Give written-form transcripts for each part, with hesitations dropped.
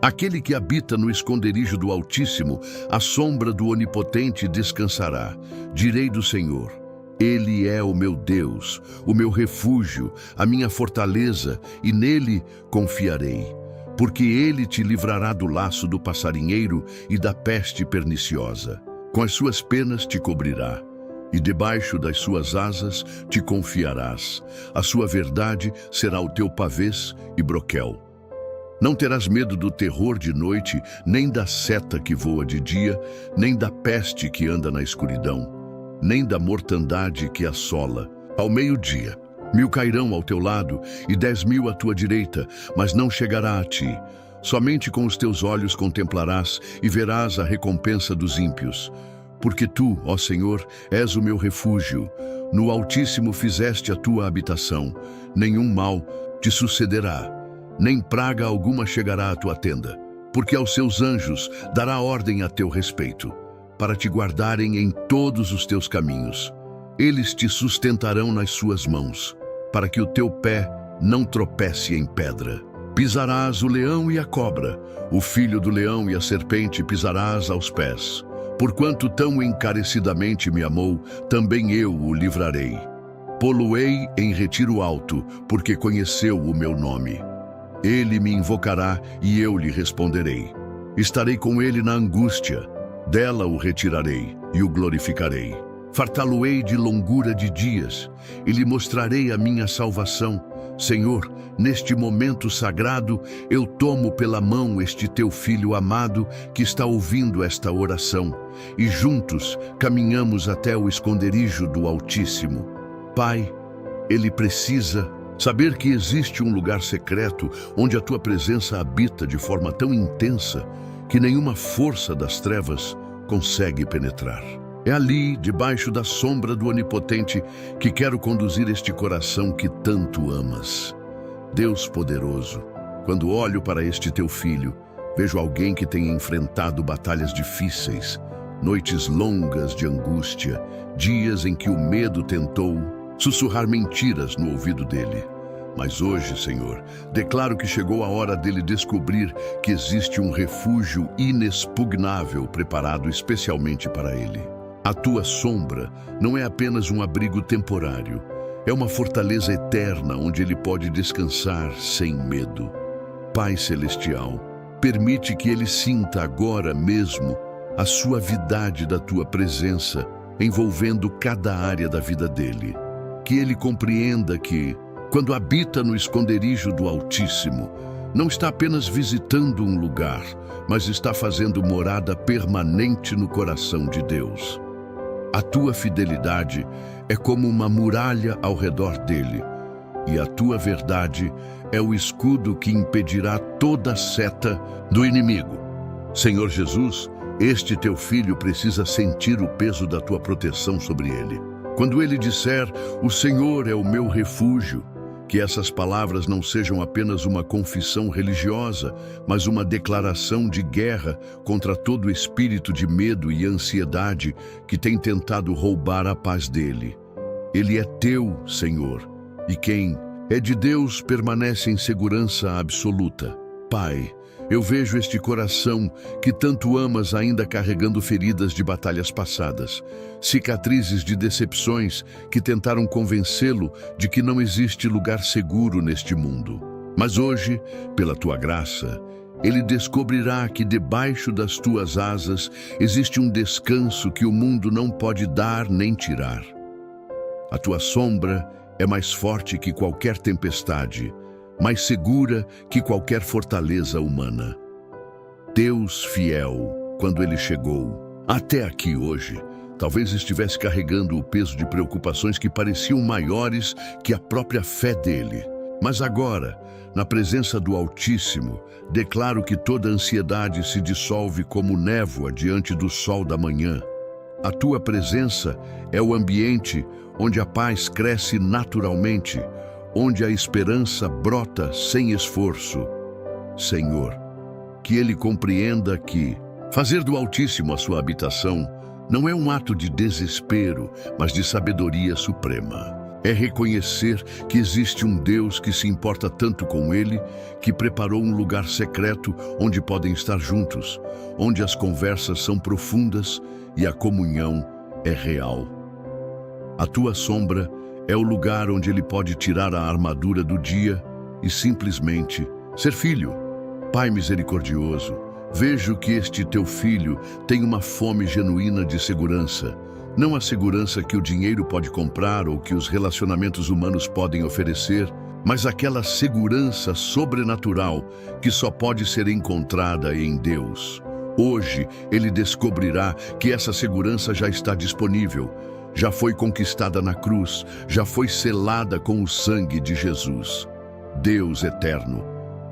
Aquele que habita no esconderijo do Altíssimo, à sombra do Onipotente descansará. Direi do Senhor: Ele é o meu Deus, o meu refúgio, a minha fortaleza, e nele confiarei. Porque ele te livrará do laço do passarinheiro e da peste perniciosa. Com as suas penas te cobrirá, e debaixo das suas asas te confiarás. A sua verdade será o teu pavês e broquel. Não terás medo do terror de noite, nem da seta que voa de dia, nem da peste que anda na escuridão, nem da mortandade que assola ao meio-dia. 1000 cairão ao teu lado e 10.000 à tua direita, mas não chegará a ti. Somente com os teus olhos contemplarás e verás a recompensa dos ímpios. Porque tu, ó Senhor, és o meu refúgio. No Altíssimo fizeste a tua habitação. Nenhum mal te sucederá, nem praga alguma chegará à tua tenda. Porque aos seus anjos dará ordem a teu respeito, para te guardarem em todos os teus caminhos. Eles te sustentarão nas suas mãos, para que o teu pé não tropece em pedra. Pisarás o leão e a cobra, o filho do leão e a serpente pisarás aos pés. Porquanto tão encarecidamente me amou, também eu o livrarei. Pô-lo-ei em retiro alto, porque conheceu o meu nome. Ele me invocará e eu lhe responderei. Estarei com ele na angústia, dela o retirarei e o glorificarei. Fartá-lo-ei de longura de dias e lhe mostrarei a minha salvação. Senhor, neste momento sagrado, eu tomo pela mão este teu filho amado que está ouvindo esta oração e juntos caminhamos até o esconderijo do Altíssimo. Pai, ele precisa saber que existe um lugar secreto onde a tua presença habita de forma tão intensa que nenhuma força das trevas consegue penetrar. É ali, debaixo da sombra do Onipotente, que quero conduzir este coração que tanto amas. Deus poderoso, quando olho para este teu filho, vejo alguém que tem enfrentado batalhas difíceis, noites longas de angústia, dias em que o medo tentou sussurrar mentiras no ouvido dele. Mas hoje, Senhor, declaro que chegou a hora dele descobrir que existe um refúgio inexpugnável preparado especialmente para ele. A tua sombra não é apenas um abrigo temporário, é uma fortaleza eterna onde ele pode descansar sem medo. Pai Celestial, permite que ele sinta agora mesmo a suavidade da tua presença envolvendo cada área da vida dele. Que ele compreenda que, quando habita no esconderijo do Altíssimo, não está apenas visitando um lugar, mas está fazendo morada permanente no coração de Deus. A tua fidelidade é como uma muralha ao redor dele, e a tua verdade é o escudo que impedirá toda seta do inimigo. Senhor Jesus, este teu filho precisa sentir o peso da tua proteção sobre ele. Quando ele disser, o Senhor é o meu refúgio, que essas palavras não sejam apenas uma confissão religiosa, mas uma declaração de guerra contra todo espírito de medo e ansiedade que tem tentado roubar a paz dele. Ele é teu, Senhor, e quem é de Deus permanece em segurança absoluta. Pai, eu vejo este coração que tanto amas ainda carregando feridas de batalhas passadas, cicatrizes de decepções que tentaram convencê-lo de que não existe lugar seguro neste mundo. Mas hoje, pela tua graça, ele descobrirá que debaixo das tuas asas existe um descanso que o mundo não pode dar nem tirar. A tua sombra é mais forte que qualquer tempestade, mais segura que qualquer fortaleza humana. Deus fiel, quando ele chegou até aqui hoje, talvez estivesse carregando o peso de preocupações que pareciam maiores que a própria fé dele. Mas agora, na presença do Altíssimo, declaro que toda ansiedade se dissolve como névoa diante do sol da manhã. A tua presença é o ambiente onde a paz cresce naturalmente, onde a esperança brota sem esforço. Senhor, que ele compreenda que fazer do Altíssimo a sua habitação não é um ato de desespero, mas de sabedoria suprema. É reconhecer que existe um Deus que se importa tanto com ele, que preparou um lugar secreto onde podem estar juntos, onde as conversas são profundas e a comunhão é real. A tua sombra é o lugar onde ele pode tirar a armadura do dia e simplesmente ser filho. Pai misericordioso, vejo que este teu filho tem uma fome genuína de segurança. Não a segurança que o dinheiro pode comprar ou que os relacionamentos humanos podem oferecer, mas aquela segurança sobrenatural que só pode ser encontrada em Deus. Hoje, ele descobrirá que essa segurança já está disponível, já foi conquistada na cruz, já foi selada com o sangue de Jesus. Deus eterno,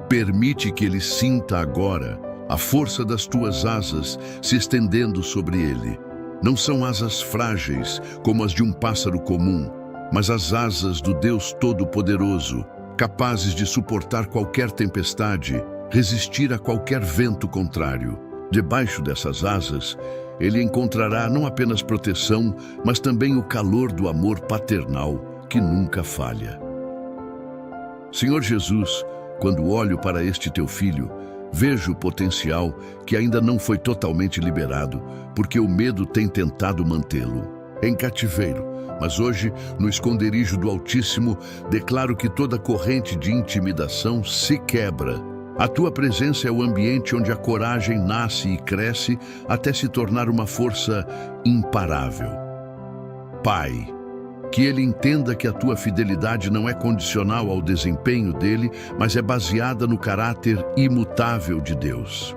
permite que ele sinta agora a força das tuas asas se estendendo sobre ele. Não são asas frágeis como as de um pássaro comum, mas as asas do Deus Todo-Poderoso, capazes de suportar qualquer tempestade, resistir a qualquer vento contrário. Debaixo dessas asas, ele encontrará não apenas proteção, mas também o calor do amor paternal que nunca falha. Senhor Jesus, quando olho para este teu filho, vejo o potencial que ainda não foi totalmente liberado, porque o medo tem tentado mantê-lo em cativeiro. Mas hoje, no esconderijo do Altíssimo, declaro que toda corrente de intimidação se quebra. A tua presença é o ambiente onde a coragem nasce e cresce até se tornar uma força imparável. Pai, que ele entenda que a tua fidelidade não é condicional ao desempenho dele, mas é baseada no caráter imutável de Deus.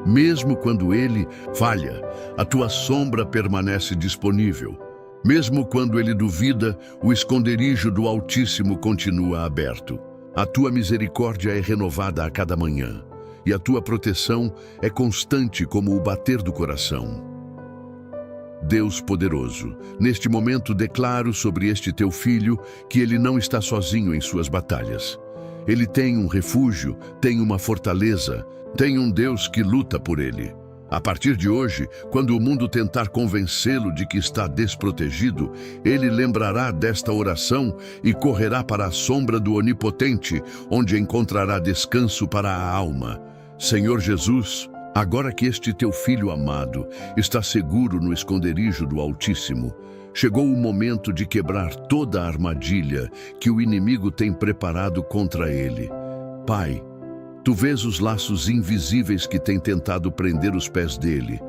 Mesmo quando ele falha, a tua sombra permanece disponível. Mesmo quando ele duvida, o esconderijo do Altíssimo continua aberto. A tua misericórdia é renovada a cada manhã, e a tua proteção é constante como o bater do coração. Deus poderoso, neste momento declaro sobre este teu filho que ele não está sozinho em suas batalhas. Ele tem um refúgio, tem uma fortaleza, tem um Deus que luta por ele. A partir de hoje, quando o mundo tentar convencê-lo de que está desprotegido, ele lembrará desta oração e correrá para a sombra do Onipotente, onde encontrará descanso para a alma. Senhor Jesus, agora que este teu filho amado está seguro no esconderijo do Altíssimo, chegou o momento de quebrar toda a armadilha que o inimigo tem preparado contra ele. Pai, tu vês os laços invisíveis que têm tentado prender os pés dele,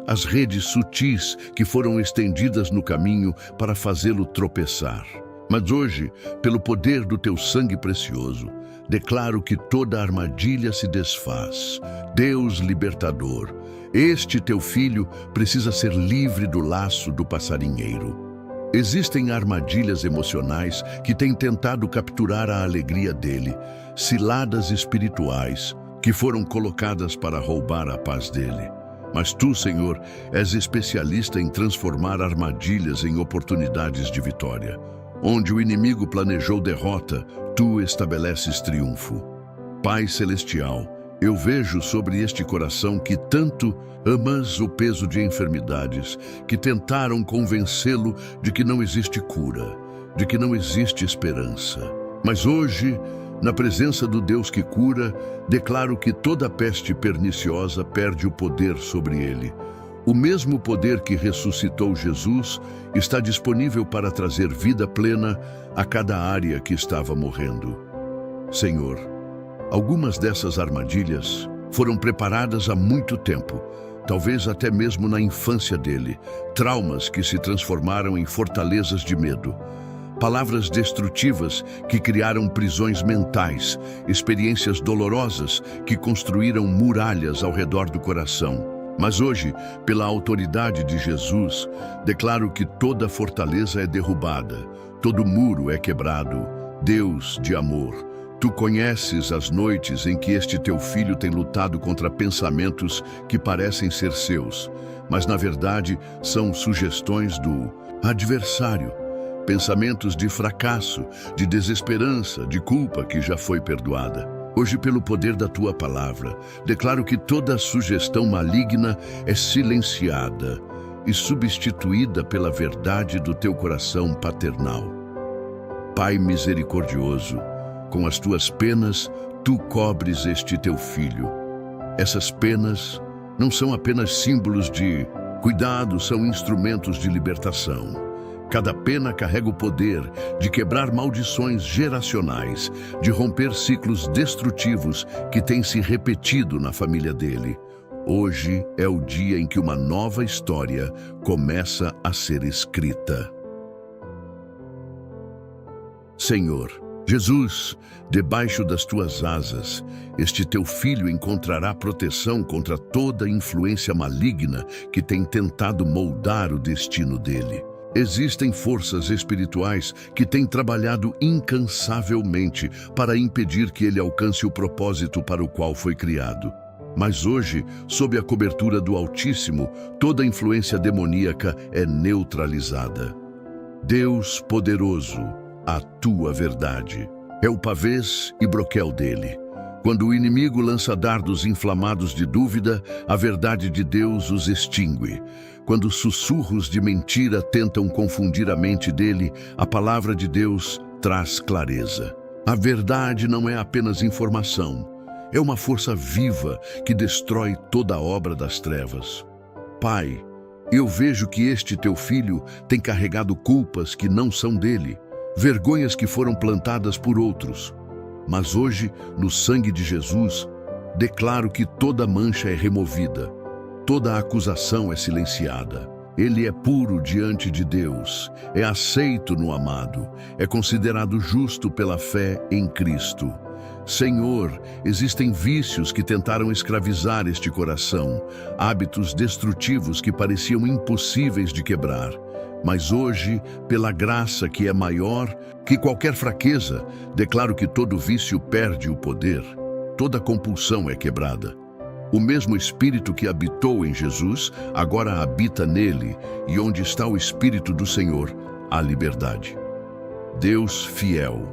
as redes sutis que foram estendidas no caminho para fazê-lo tropeçar. Mas hoje, pelo poder do teu sangue precioso, declaro que toda armadilha se desfaz. Deus libertador, este teu filho precisa ser livre do laço do passarinheiro. Existem armadilhas emocionais que têm tentado capturar a alegria dele, ciladas espirituais que foram colocadas para roubar a paz dele. Mas tu, Senhor, és especialista em transformar armadilhas em oportunidades de vitória. Onde o inimigo planejou derrota, tu estabeleces triunfo. Pai Celestial, eu vejo sobre este coração que tanto amas o peso de enfermidades, que tentaram convencê-lo de que não existe cura, de que não existe esperança. Mas hoje, na presença do Deus que cura, declaro que toda peste perniciosa perde o poder sobre ele. O mesmo poder que ressuscitou Jesus está disponível para trazer vida plena a cada área que estava morrendo. Senhor, algumas dessas armadilhas foram preparadas há muito tempo, talvez até mesmo na infância dele, traumas que se transformaram em fortalezas de medo, palavras destrutivas que criaram prisões mentais, experiências dolorosas que construíram muralhas ao redor do coração. Mas hoje, pela autoridade de Jesus, declaro que toda fortaleza é derrubada, todo muro é quebrado. Deus de amor, tu conheces as noites em que este teu filho tem lutado contra pensamentos que parecem ser seus, mas na verdade são sugestões do adversário. Pensamentos de fracasso, de desesperança, de culpa que já foi perdoada. Hoje, pelo poder da tua palavra, declaro que toda sugestão maligna é silenciada e substituída pela verdade do teu coração paternal. Pai misericordioso, com as tuas penas, tu cobres este teu filho. Essas penas não são apenas símbolos de cuidado, são instrumentos de libertação. Cada pena carrega o poder de quebrar maldições geracionais, de romper ciclos destrutivos que têm se repetido na família dele. Hoje é o dia em que uma nova história começa a ser escrita. Senhor, Jesus, debaixo das tuas asas, este teu filho encontrará proteção contra toda influência maligna que tem tentado moldar o destino dele. Existem forças espirituais que têm trabalhado incansavelmente para impedir que ele alcance o propósito para o qual foi criado. Mas hoje, sob a cobertura do Altíssimo, toda influência demoníaca é neutralizada. Deus poderoso, a tua verdade é o pavês e broquel dele. Quando o inimigo lança dardos inflamados de dúvida, a verdade de Deus os extingue. Quando sussurros de mentira tentam confundir a mente dele, a palavra de Deus traz clareza. A verdade não é apenas informação, é uma força viva que destrói toda a obra das trevas. Pai, eu vejo que este teu filho tem carregado culpas que não são dele, vergonhas que foram plantadas por outros. Mas hoje, no sangue de Jesus, declaro que toda mancha é removida, toda acusação é silenciada. Ele é puro diante de Deus, é aceito no amado, é considerado justo pela fé em Cristo. Senhor, existem vícios que tentaram escravizar este coração, hábitos destrutivos que pareciam impossíveis de quebrar. Mas hoje, pela graça que é maior que qualquer fraqueza, declaro que todo vício perde o poder, toda compulsão é quebrada. O mesmo Espírito que habitou em Jesus, agora habita nele, e onde está o Espírito do Senhor, há liberdade. Deus fiel,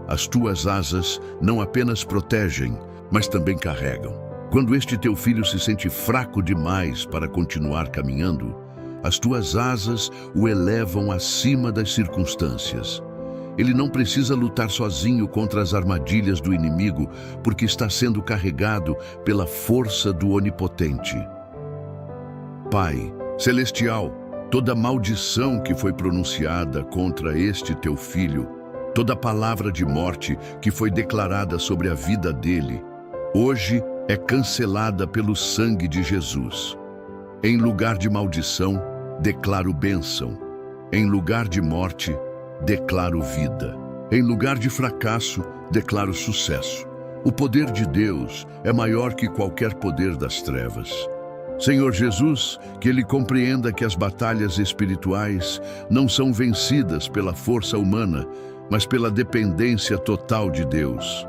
as tuas asas não apenas protegem, mas também carregam. Quando este teu filho se sente fraco demais para continuar caminhando, as tuas asas o elevam acima das circunstâncias. Ele não precisa lutar sozinho contra as armadilhas do inimigo, porque está sendo carregado pela força do Onipotente. Pai celestial, toda maldição que foi pronunciada contra este teu filho, toda palavra de morte que foi declarada sobre a vida dele, hoje é cancelada pelo sangue de Jesus. Em lugar de maldição, declaro bênção. Em lugar de morte, declaro vida. Em lugar de fracasso, declaro sucesso. O poder de Deus é maior que qualquer poder das trevas. Senhor Jesus, que ele compreenda que as batalhas espirituais não são vencidas pela força humana, mas pela dependência total de Deus.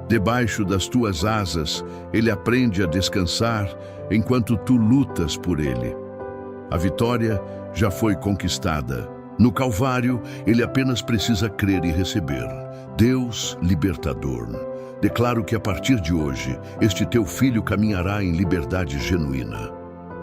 Debaixo das tuas asas, ele aprende a descansar enquanto tu lutas por ele. A vitória já foi conquistada. No Calvário, ele apenas precisa crer e receber. Deus libertador. Declaro que a partir de hoje, este teu filho caminhará em liberdade genuína.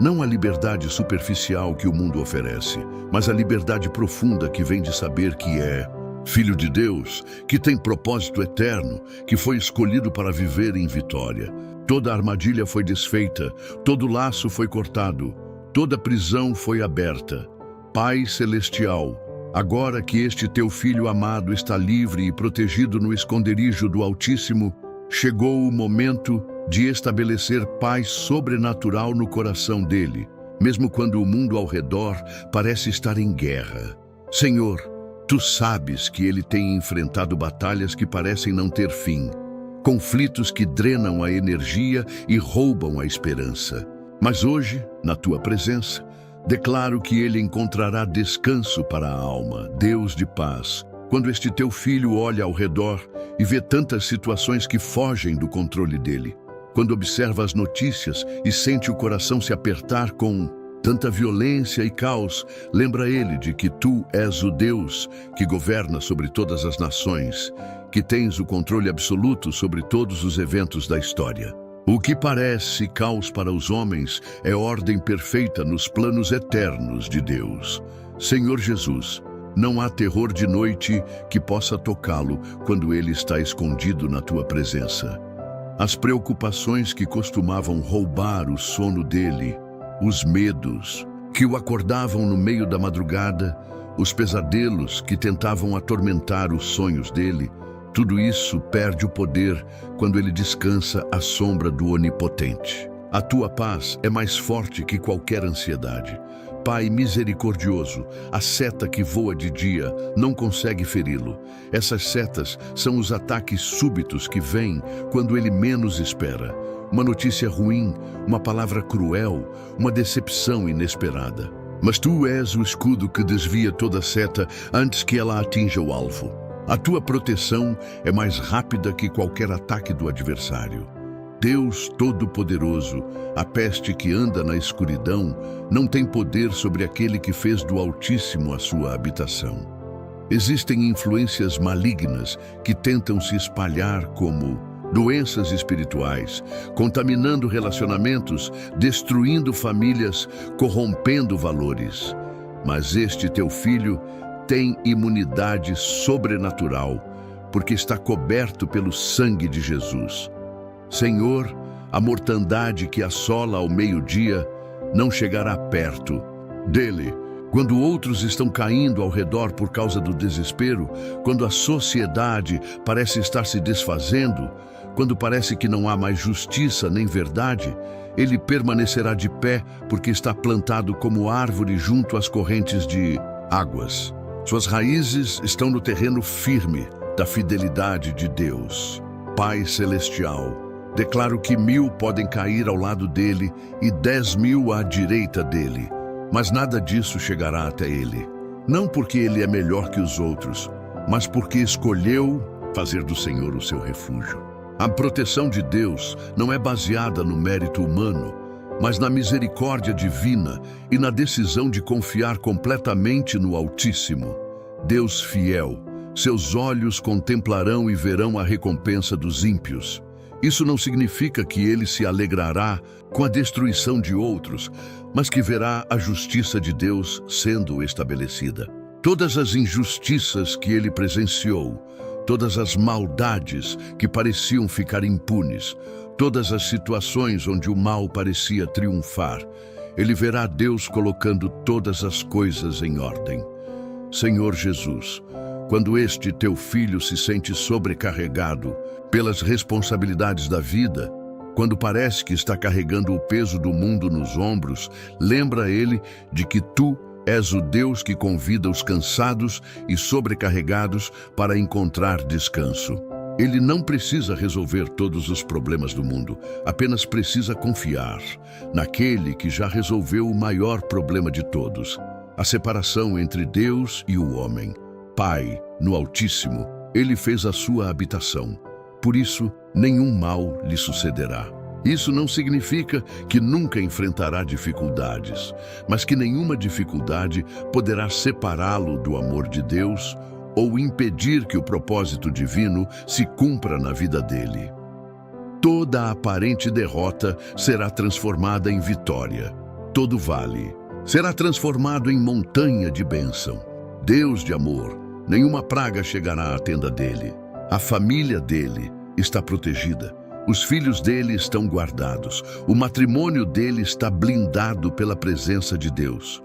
Não a liberdade superficial que o mundo oferece, mas a liberdade profunda que vem de saber que é filho de Deus, que tem propósito eterno, que foi escolhido para viver em vitória. Toda armadilha foi desfeita, todo laço foi cortado, toda prisão foi aberta. Pai celestial, agora que este teu filho amado está livre e protegido no esconderijo do Altíssimo, chegou o momento de estabelecer paz sobrenatural no coração dele, mesmo quando o mundo ao redor parece estar em guerra. Senhor, tu sabes que ele tem enfrentado batalhas que parecem não ter fim, conflitos que drenam a energia e roubam a esperança. Mas hoje, na tua presença, declaro que ele encontrará descanso para a alma, Deus de paz. Quando este teu filho olha ao redor e vê tantas situações que fogem do controle dele, quando observa as notícias e sente o coração se apertar com tanta violência e caos, lembra ele de que tu és o Deus que governa sobre todas as nações, que tens o controle absoluto sobre todos os eventos da história. O que parece caos para os homens é ordem perfeita nos planos eternos de Deus. Senhor Jesus, Não há terror de noite que possa tocá-lo quando ele está escondido na tua presença. As preocupações que costumavam roubar o sono dele, os medos que o acordavam no meio da madrugada, os pesadelos que tentavam atormentar os sonhos dele, tudo isso perde o poder quando ele descansa à sombra do Onipotente. A tua paz é mais forte que qualquer ansiedade. Pai misericordioso, a seta que voa de dia não consegue feri-lo. Essas setas são os ataques súbitos que vêm quando ele menos espera. Uma notícia ruim, uma palavra cruel, uma decepção inesperada. Mas tu és o escudo que desvia toda seta antes que ela atinja o alvo. A tua proteção é mais rápida que qualquer ataque do adversário. Deus Todo-Poderoso, a peste que anda na escuridão, não tem poder sobre aquele que fez do Altíssimo a sua habitação. Existem influências malignas que tentam se espalhar como doenças espirituais, contaminando relacionamentos, destruindo famílias, corrompendo valores. Mas este teu filho tem imunidade sobrenatural, porque está coberto pelo sangue de Jesus. Senhor, a mortandade que assola ao meio-dia não chegará perto dele. Quando outros estão caindo ao redor por causa do desespero, quando a sociedade parece estar se desfazendo, quando parece que não há mais justiça nem verdade, ele permanecerá de pé porque está plantado como árvore junto às correntes de águas. Suas raízes estão no terreno firme da fidelidade de Deus. Pai Celestial, declaro que 1000 podem cair ao lado dele e 10.000 à direita dele, mas nada disso chegará até ele. Não porque ele é melhor que os outros, mas porque escolheu fazer do Senhor o seu refúgio. A proteção de Deus não é baseada no mérito humano, mas na misericórdia divina e na decisão de confiar completamente no Altíssimo. Deus fiel, seus olhos contemplarão e verão a recompensa dos ímpios. Isso não significa que ele se alegrará com a destruição de outros, mas que verá a justiça de Deus sendo estabelecida. Todas as injustiças que ele presenciou, todas as maldades que pareciam ficar impunes, todas as situações onde o mal parecia triunfar, ele verá Deus colocando todas as coisas em ordem. Senhor Jesus, quando este teu filho se sente sobrecarregado pelas responsabilidades da vida, quando parece que está carregando o peso do mundo nos ombros, lembra ele de que tu és o Deus que convida os cansados e sobrecarregados para encontrar descanso. Ele não precisa resolver todos os problemas do mundo, apenas precisa confiar naquele que já resolveu o maior problema de todos, a separação entre Deus e o homem. Pai, no Altíssimo, ele fez a sua habitação. Por isso, nenhum mal lhe sucederá. Isso não significa que nunca enfrentará dificuldades, mas que nenhuma dificuldade poderá separá-lo do amor de Deus ou impedir que o propósito divino se cumpra na vida dele. Toda aparente derrota será transformada em vitória. Todo vale será transformado em montanha de bênção. Deus de amor, nenhuma praga chegará à tenda dele. A família dele está protegida. Os filhos dele estão guardados. O matrimônio dele está blindado pela presença de Deus.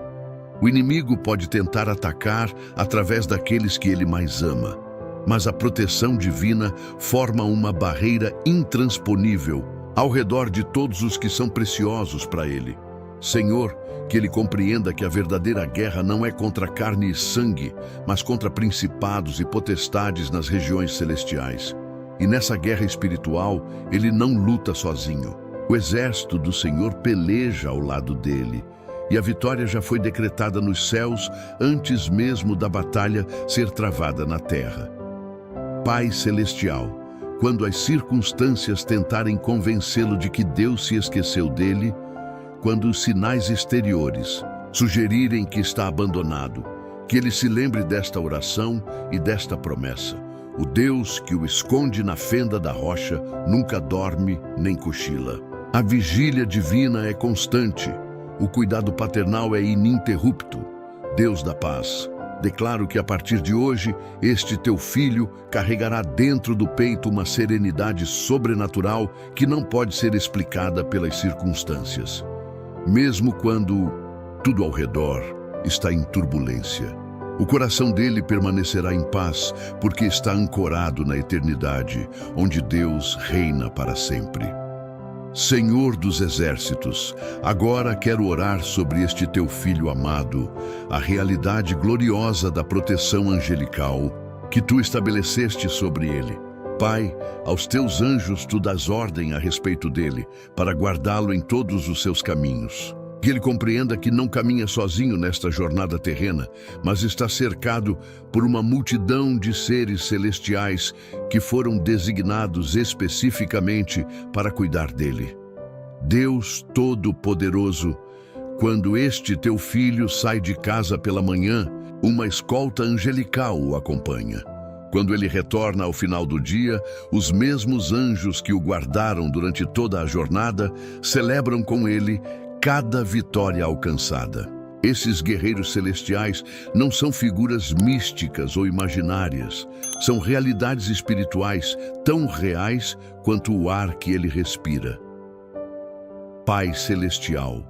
O inimigo pode tentar atacar através daqueles que ele mais ama, mas a proteção divina forma uma barreira intransponível ao redor de todos os que são preciosos para ele. Senhor, que ele compreenda que a verdadeira guerra não é contra carne e sangue, mas contra principados e potestades nas regiões celestiais. E nessa guerra espiritual, ele não luta sozinho. O exército do Senhor peleja ao lado dele, e a vitória já foi decretada nos céus antes mesmo da batalha ser travada na terra. Pai Celestial, quando as circunstâncias tentarem convencê-lo de que Deus se esqueceu dele, quando os sinais exteriores sugerirem que está abandonado, que ele se lembre desta oração e desta promessa. O Deus que o esconde na fenda da rocha nunca dorme nem cochila. A vigília divina é constante. O cuidado paternal é ininterrupto. Deus da paz, Declaro que a partir de hoje, este teu filho carregará dentro do peito uma serenidade sobrenatural que não pode ser explicada pelas circunstâncias. Mesmo quando tudo ao redor está em turbulência, o coração dele permanecerá em paz, porque está ancorado na eternidade, onde Deus reina para sempre. Senhor dos exércitos, agora quero orar sobre este teu filho amado, a realidade gloriosa da proteção angelical que tu estabeleceste sobre ele. Pai, aos teus anjos tu dás ordem a respeito dele, para guardá-lo em todos os seus caminhos. Que ele compreenda que não caminha sozinho nesta jornada terrena, mas está cercado por uma multidão de seres celestiais que foram designados especificamente para cuidar dele. Deus Todo-Poderoso, quando este teu filho sai de casa pela manhã, uma escolta angelical o acompanha. Quando ele retorna ao final do dia, os mesmos anjos que o guardaram durante toda a jornada celebram com ele cada vitória alcançada. Esses guerreiros celestiais não são figuras místicas ou imaginárias, são realidades espirituais tão reais quanto o ar que ele respira. Pai Celestial,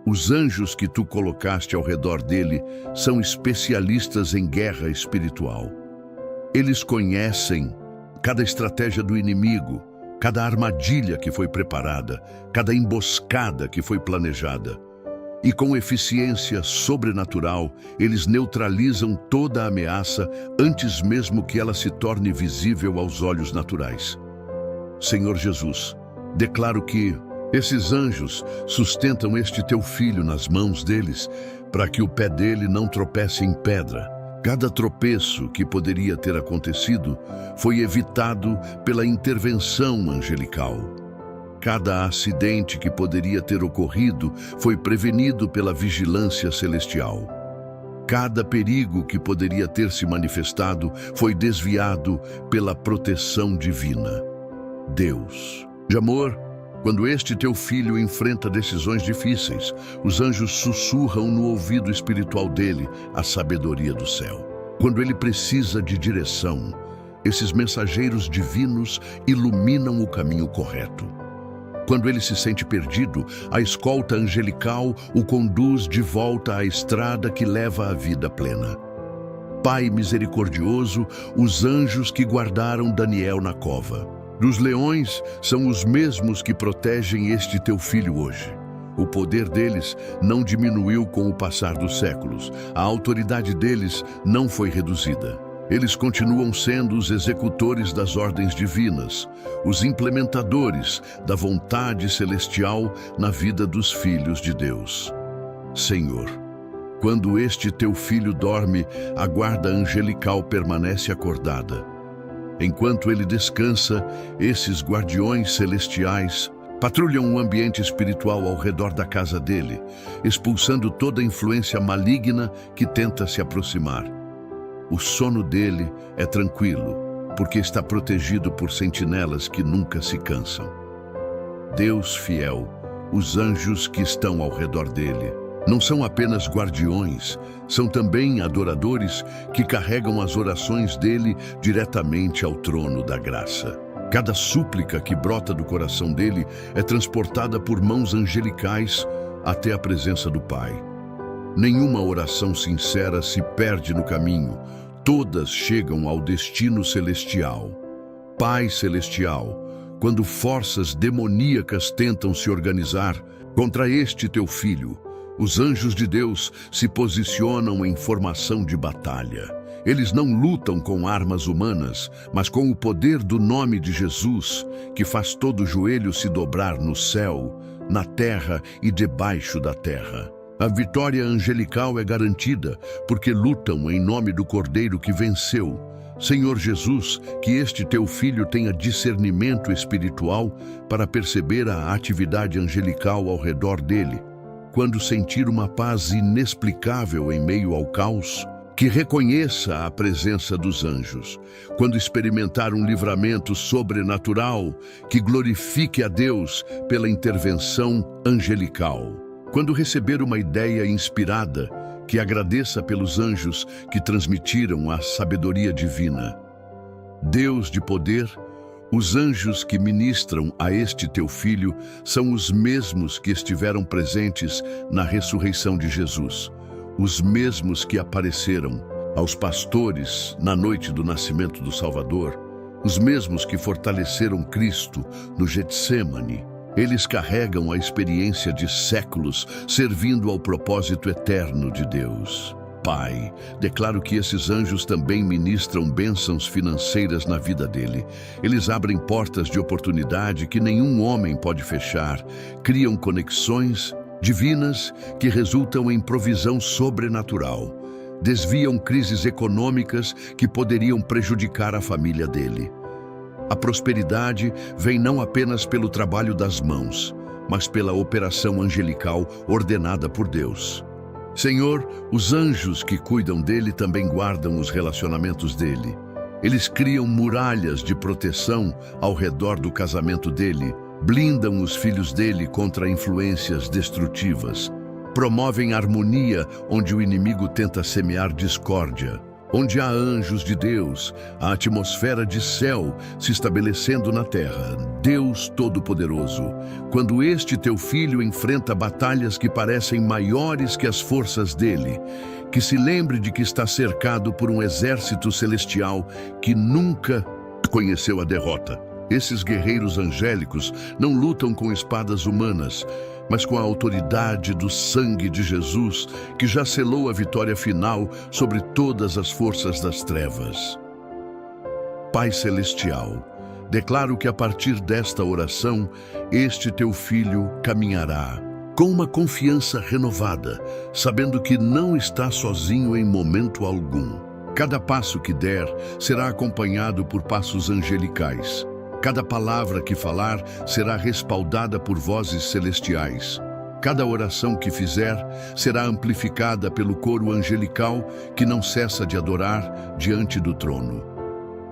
os anjos que tu colocaste ao redor dele são especialistas em guerra espiritual. Eles conhecem cada estratégia do inimigo, cada armadilha que foi preparada, cada emboscada que foi planejada. E com eficiência sobrenatural, eles neutralizam toda a ameaça antes mesmo que ela se torne visível aos olhos naturais. Senhor Jesus, declaro que esses anjos sustentam este teu filho nas mãos deles, para que o pé dele não tropece em pedra. Cada tropeço que poderia ter acontecido foi evitado pela intervenção angelical. Cada acidente que poderia ter ocorrido foi prevenido pela vigilância celestial. Cada perigo que poderia ter se manifestado foi desviado pela proteção divina. Deus, de amor, quando este teu filho enfrenta decisões difíceis, os anjos sussurram no ouvido espiritual dele a sabedoria do céu. Quando ele precisa de direção, esses mensageiros divinos iluminam o caminho correto. Quando ele se sente perdido, a escolta angelical o conduz de volta à estrada que leva à vida plena. Pai misericordioso, os anjos que guardaram Daniel na cova dos leões são os mesmos que protegem este teu filho hoje. O poder deles não diminuiu com o passar dos séculos. A autoridade deles não foi reduzida. Eles continuam sendo os executores das ordens divinas, os implementadores da vontade celestial na vida dos filhos de Deus. Senhor, quando este teu filho dorme, a guarda angelical permanece acordada. Enquanto ele descansa, esses guardiões celestiais patrulham o ambiente espiritual ao redor da casa dele, expulsando toda influência maligna que tenta se aproximar. O sono dele é tranquilo, porque está protegido por sentinelas que nunca se cansam. Deus fiel, os anjos que estão ao redor dele não são apenas guardiões, são também adoradores que carregam as orações dele diretamente ao trono da graça. Cada súplica que brota do coração dele é transportada por mãos angelicais até a presença do Pai. Nenhuma oração sincera se perde no caminho, todas chegam ao destino celestial. Pai Celestial, quando forças demoníacas tentam se organizar contra este teu filho, os anjos de Deus se posicionam em formação de batalha. Eles não lutam com armas humanas, mas com o poder do nome de Jesus, que faz todo joelho se dobrar no céu, na terra e debaixo da terra. A vitória angelical é garantida, porque lutam em nome do Cordeiro que venceu. Senhor Jesus, que este teu filho tenha discernimento espiritual para perceber a atividade angelical ao redor dele. Quando sentir uma paz inexplicável em meio ao caos, que reconheça a presença dos anjos. Quando experimentar um livramento sobrenatural, que glorifique a Deus pela intervenção angelical. Quando receber uma ideia inspirada, que agradeça pelos anjos que transmitiram a sabedoria divina. Deus de poder, os anjos que ministram a este teu Filho são os mesmos que estiveram presentes na ressurreição de Jesus, os mesmos que apareceram aos pastores na noite do nascimento do Salvador, os mesmos que fortaleceram Cristo no Getsêmani. Eles carregam a experiência de séculos servindo ao propósito eterno de Deus. Pai, declaro que esses anjos também ministram bênçãos financeiras na vida dele. Eles abrem portas de oportunidade que nenhum homem pode fechar, criam conexões divinas que resultam em provisão sobrenatural, desviam crises econômicas que poderiam prejudicar a família dele. A prosperidade vem não apenas pelo trabalho das mãos, mas pela operação angelical ordenada por Deus. Senhor, os anjos que cuidam dele também guardam os relacionamentos dele. Eles criam muralhas de proteção ao redor do casamento dele, blindam os filhos dele contra influências destrutivas, promovem harmonia onde o inimigo tenta semear discórdia. Onde há anjos de Deus, a atmosfera de céu se estabelecendo na terra. Deus Todo-Poderoso, quando este teu filho enfrenta batalhas que parecem maiores que as forças dele, que se lembre de que está cercado por um exército celestial que nunca conheceu a derrota. Esses guerreiros angélicos não lutam com espadas humanas, mas com a autoridade do sangue de Jesus, que já selou a vitória final sobre todas as forças das trevas. Pai Celestial, declaro que a partir desta oração, este teu filho caminhará com uma confiança renovada, sabendo que não está sozinho em momento algum. Cada passo que der será acompanhado por passos angelicais. Cada palavra que falar será respaldada por vozes celestiais. Cada oração que fizer será amplificada pelo coro angelical que não cessa de adorar diante do trono.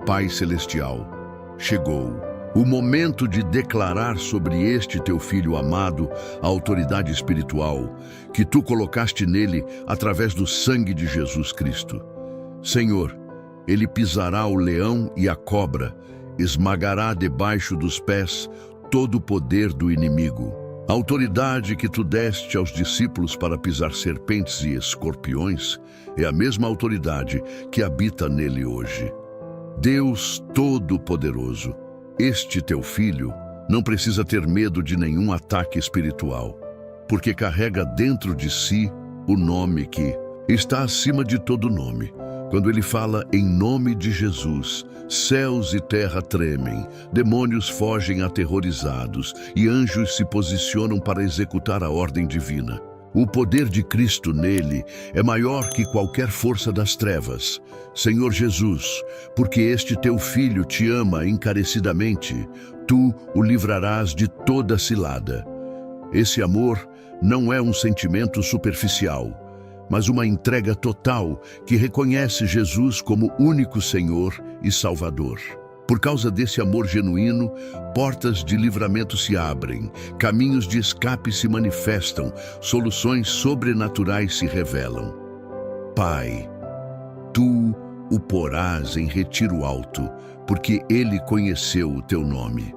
Pai Celestial, chegou o momento de declarar sobre este teu Filho amado a autoridade espiritual que tu colocaste nele através do sangue de Jesus Cristo. Senhor, ele pisará o leão e a cobra, esmagará debaixo dos pés todo o poder do inimigo. A autoridade que tu deste aos discípulos para pisar serpentes e escorpiões é a mesma autoridade que habita nele hoje. Deus Todo-Poderoso, este teu filho não precisa ter medo de nenhum ataque espiritual, porque carrega dentro de si o nome que está acima de todo nome. Quando ele fala em nome de Jesus, céus e terra tremem, demônios fogem aterrorizados e anjos se posicionam para executar a ordem divina. O poder de Cristo nele é maior que qualquer força das trevas. Senhor Jesus, porque este teu filho te ama encarecidamente, tu o livrarás de toda cilada. Esse amor não é um sentimento superficial, mas uma entrega total que reconhece Jesus como único Senhor e Salvador. Por causa desse amor genuíno, portas de livramento se abrem, caminhos de escape se manifestam, soluções sobrenaturais se revelam. Pai, tu o porás em retiro alto, porque ele conheceu o teu nome.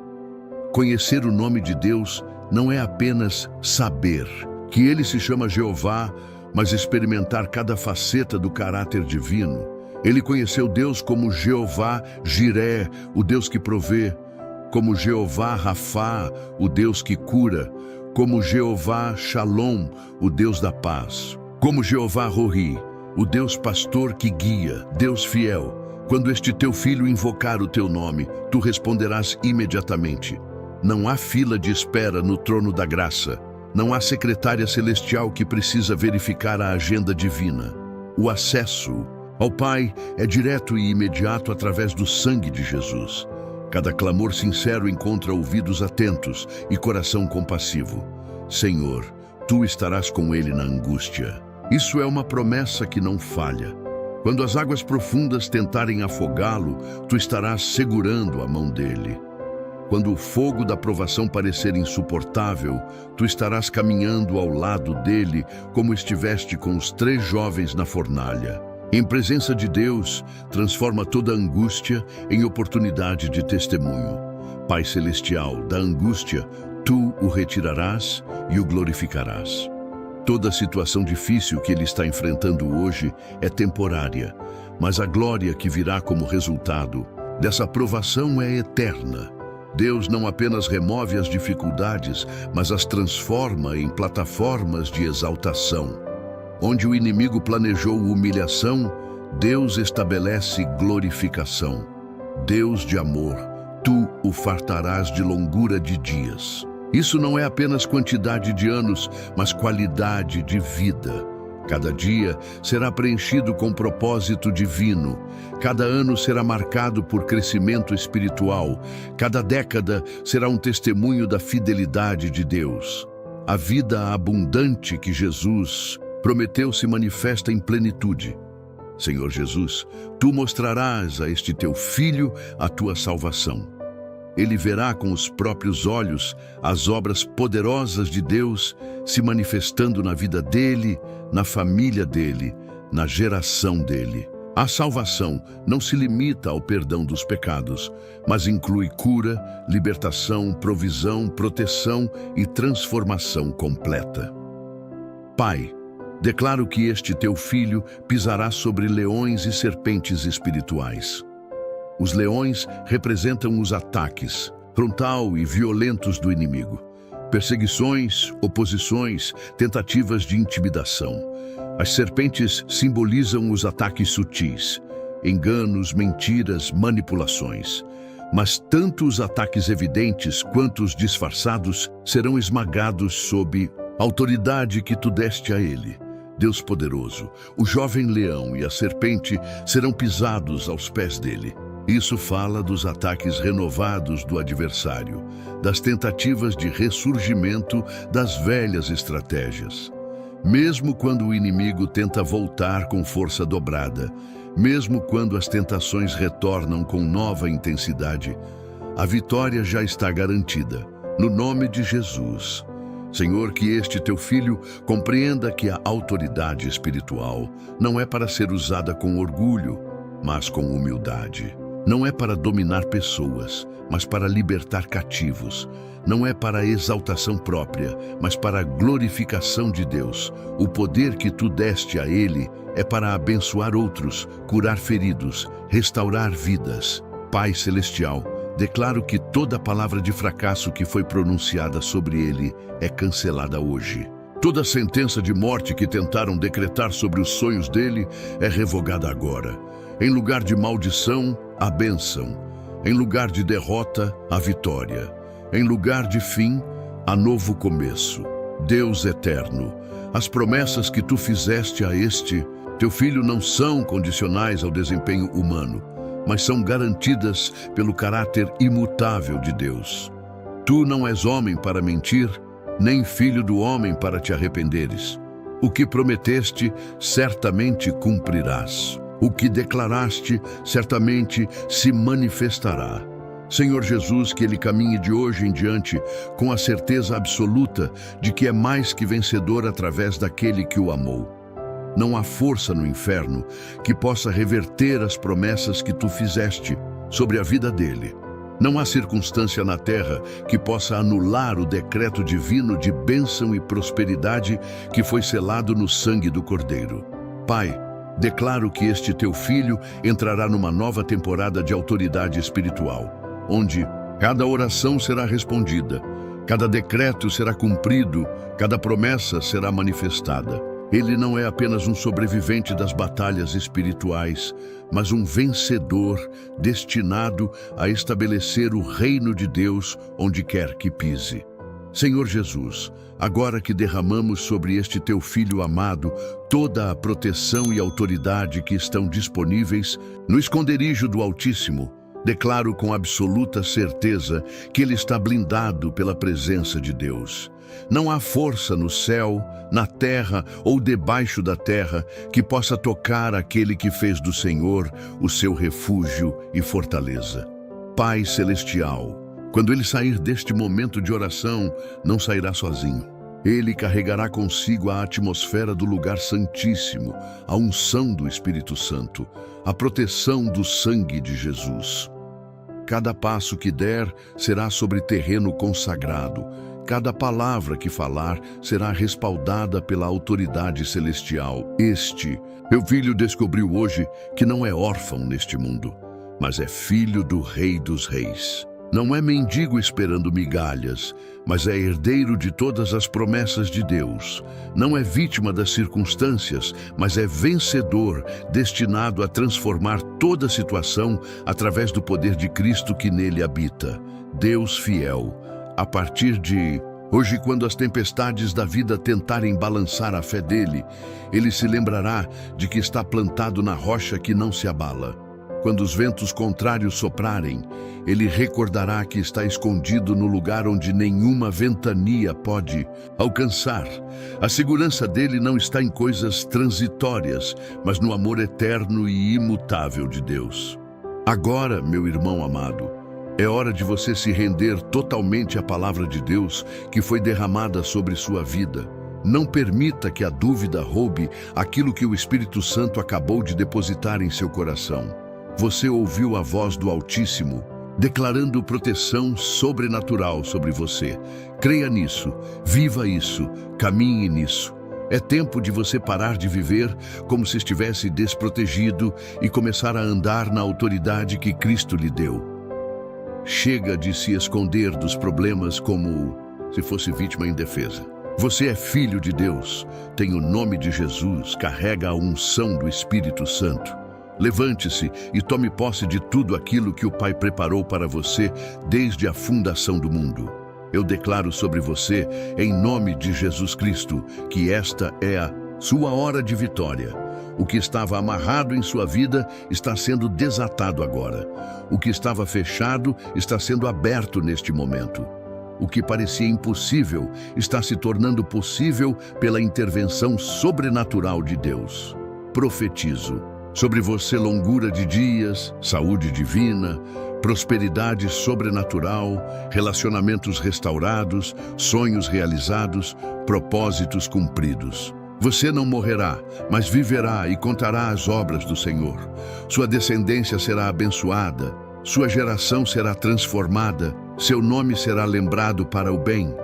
Conhecer o nome de Deus não é apenas saber que ele se chama Jeová, mas experimentar cada faceta do caráter divino. Ele conheceu Deus como Jeová Jiré, o Deus que provê, como Jeová Rafá, o Deus que cura, como Jeová Shalom, o Deus da paz, como Jeová Rohi, o Deus pastor que guia, Deus fiel. Quando este teu filho invocar o teu nome, tu responderás imediatamente. Não há fila de espera no trono da graça. Não há secretária celestial que precisa verificar a agenda divina. O acesso ao Pai é direto e imediato através do sangue de Jesus. Cada clamor sincero encontra ouvidos atentos e coração compassivo. Senhor, tu estarás com ele na angústia. Isso é uma promessa que não falha. Quando as águas profundas tentarem afogá-lo, tu estarás segurando a mão dele. Quando o fogo da provação parecer insuportável, tu estarás caminhando ao lado dele, como estiveste com os 3 jovens na fornalha. Em presença de Deus, transforma toda angústia em oportunidade de testemunho. Pai Celestial, da angústia, tu o retirarás e o glorificarás. Toda situação difícil que ele está enfrentando hoje é temporária, mas a glória que virá como resultado dessa provação é eterna. Deus não apenas remove as dificuldades, mas as transforma em plataformas de exaltação. Onde o inimigo planejou humilhação, Deus estabelece glorificação. Deus de amor, tu o fartarás de longura de dias. Isso não é apenas quantidade de anos, mas qualidade de vida. Cada dia será preenchido com propósito divino. Cada ano será marcado por crescimento espiritual. Cada década será um testemunho da fidelidade de Deus. A vida abundante que Jesus prometeu se manifesta em plenitude. Senhor Jesus, tu mostrarás a este teu filho a tua salvação. Ele verá com os próprios olhos as obras poderosas de Deus se manifestando na vida dele, na família dele, na geração dele. A salvação não se limita ao perdão dos pecados, mas inclui cura, libertação, provisão, proteção e transformação completa. Pai, declaro que este teu filho pisará sobre leões e serpentes espirituais. Os leões representam os ataques frontal e violentos do inimigo, perseguições, oposições, tentativas de intimidação. As serpentes simbolizam os ataques sutis, enganos, mentiras, manipulações. Mas tanto os ataques evidentes quanto os disfarçados serão esmagados sob a autoridade que tu deste a ele. Deus poderoso, o jovem leão e a serpente serão pisados aos pés dele. Isso fala dos ataques renovados do adversário, das tentativas de ressurgimento das velhas estratégias. Mesmo quando o inimigo tenta voltar com força dobrada, mesmo quando as tentações retornam com nova intensidade, a vitória já está garantida, no nome de Jesus. Senhor, que este teu filho compreenda que a autoridade espiritual não é para ser usada com orgulho, mas com humildade. Não é para dominar pessoas, mas para libertar cativos. Não é para exaltação própria, mas para a glorificação de Deus. O poder que tu deste a ele é para abençoar outros, curar feridos, restaurar vidas. Pai Celestial, declaro que toda palavra de fracasso que foi pronunciada sobre ele é cancelada hoje. Toda sentença de morte que tentaram decretar sobre os sonhos dele é revogada agora. Em lugar de maldição, a bênção. Em lugar de derrota, a vitória. Em lugar de fim, a novo começo. Deus eterno, as promessas que tu fizeste a este, teu filho, não são condicionais ao desempenho humano, mas são garantidas pelo caráter imutável de Deus. Tu não és homem para mentir, nem filho do homem para te arrependeres. O que prometeste, certamente cumprirás. O que declaraste, certamente se manifestará. Senhor Jesus, que ele caminhe de hoje em diante com a certeza absoluta de que é mais que vencedor através daquele que o amou. Não há força no inferno que possa reverter as promessas que tu fizeste sobre a vida dele. Não há circunstância na terra que possa anular o decreto divino de bênção e prosperidade que foi selado no sangue do Cordeiro. Pai, declaro que este teu filho entrará numa nova temporada de autoridade espiritual, onde cada oração será respondida, cada decreto será cumprido, cada promessa será manifestada. Ele não é apenas um sobrevivente das batalhas espirituais, mas um vencedor destinado a estabelecer o reino de Deus onde quer que pise. Senhor Jesus, agora que derramamos sobre este teu filho amado toda a proteção e autoridade que estão disponíveis no esconderijo do Altíssimo, declaro com absoluta certeza que ele está blindado pela presença de Deus. Não há força no céu, na terra ou debaixo da terra que possa tocar aquele que fez do Senhor o seu refúgio e fortaleza. Pai Celestial, Quando ele sair deste momento de oração, não sairá sozinho. Ele carregará consigo a atmosfera do lugar santíssimo, a unção do Espírito Santo, a proteção do sangue de Jesus. Cada passo que der será sobre terreno consagrado. Cada palavra que falar será respaldada pela autoridade celestial. Meu filho descobriu hoje que não é órfão neste mundo, mas é filho do Rei dos Reis. Não é mendigo esperando migalhas, mas é herdeiro de todas as promessas de Deus. Não é vítima das circunstâncias, mas é vencedor, destinado a transformar toda situação através do poder de Cristo que nele habita. Deus fiel. A partir de hoje, quando as tempestades da vida tentarem balançar a fé dele, ele se lembrará de que está plantado na rocha que não se abala. Quando os ventos contrários soprarem, ele recordará que está escondido no lugar onde nenhuma ventania pode alcançar. A segurança dele não está em coisas transitórias, mas no amor eterno e imutável de Deus. Agora, meu irmão amado, é hora de você se render totalmente à palavra de Deus que foi derramada sobre sua vida. Não permita que a dúvida roube aquilo que o Espírito Santo acabou de depositar em seu coração. Você ouviu a voz do Altíssimo, declarando proteção sobrenatural sobre você. Creia nisso, viva isso, caminhe nisso. É tempo de você parar de viver como se estivesse desprotegido e começar a andar na autoridade que Cristo lhe deu. Chega de se esconder dos problemas como se fosse vítima indefesa. Você é filho de Deus, tem o nome de Jesus, carrega a unção do Espírito Santo. Levante-se e tome posse de tudo aquilo que o Pai preparou para você desde a fundação do mundo. Eu declaro sobre você, em nome de Jesus Cristo, que esta é a sua hora de vitória. O que estava amarrado em sua vida está sendo desatado agora. O que estava fechado está sendo aberto neste momento. O que parecia impossível está se tornando possível pela intervenção sobrenatural de Deus. Profetizo sobre você longura de dias, saúde divina, prosperidade sobrenatural, relacionamentos restaurados, sonhos realizados, propósitos cumpridos. Você não morrerá, mas viverá e contará as obras do Senhor. Sua descendência será abençoada, sua geração será transformada, seu nome será lembrado para o bem.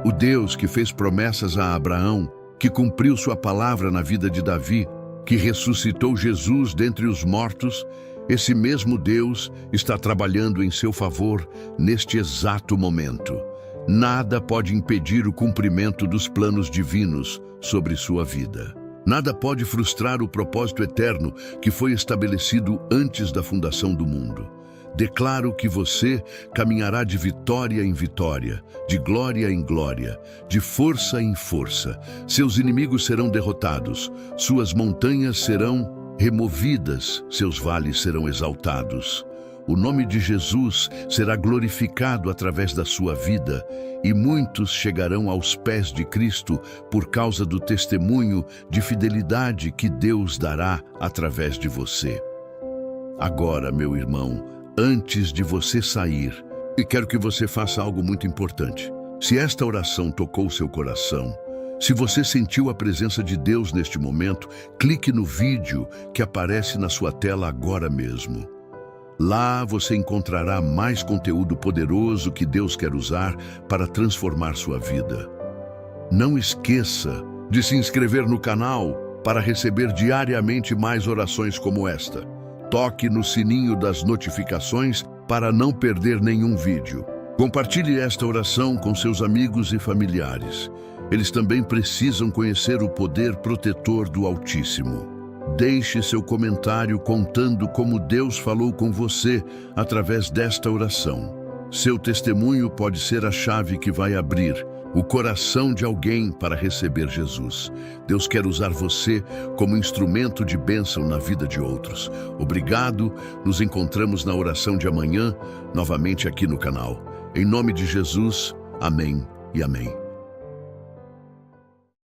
O Deus que fez promessas a Abraão, que cumpriu sua palavra na vida de Davi, que ressuscitou Jesus dentre os mortos, esse mesmo Deus está trabalhando em seu favor neste exato momento. Nada pode impedir o cumprimento dos planos divinos sobre sua vida. Nada pode frustrar o propósito eterno que foi estabelecido antes da fundação do mundo. Declaro que você caminhará de vitória em vitória, de glória em glória, de força em força. Seus inimigos serão derrotados, suas montanhas serão removidas, seus vales serão exaltados. O nome de Jesus será glorificado através da sua vida e muitos chegarão aos pés de Cristo por causa do testemunho de fidelidade que Deus dará através de você. Agora, meu irmão, antes de você sair, eu quero que você faça algo muito importante. Se esta oração tocou seu coração, se você sentiu a presença de Deus neste momento, clique no vídeo que aparece na sua tela agora mesmo. Lá você encontrará mais conteúdo poderoso que Deus quer usar para transformar sua vida. Não esqueça de se inscrever no canal para receber diariamente mais orações como esta. Toque no sininho das notificações para não perder nenhum vídeo. Compartilhe esta oração com seus amigos e familiares. Eles também precisam conhecer o poder protetor do Altíssimo. Deixe seu comentário contando como Deus falou com você através desta oração. Seu testemunho pode ser a chave que vai abrir o coração de alguém para receber Jesus. Deus quer usar você como instrumento de bênção na vida de outros. Obrigado, nos encontramos na oração de amanhã, novamente aqui no canal. Em nome de Jesus, amém e amém.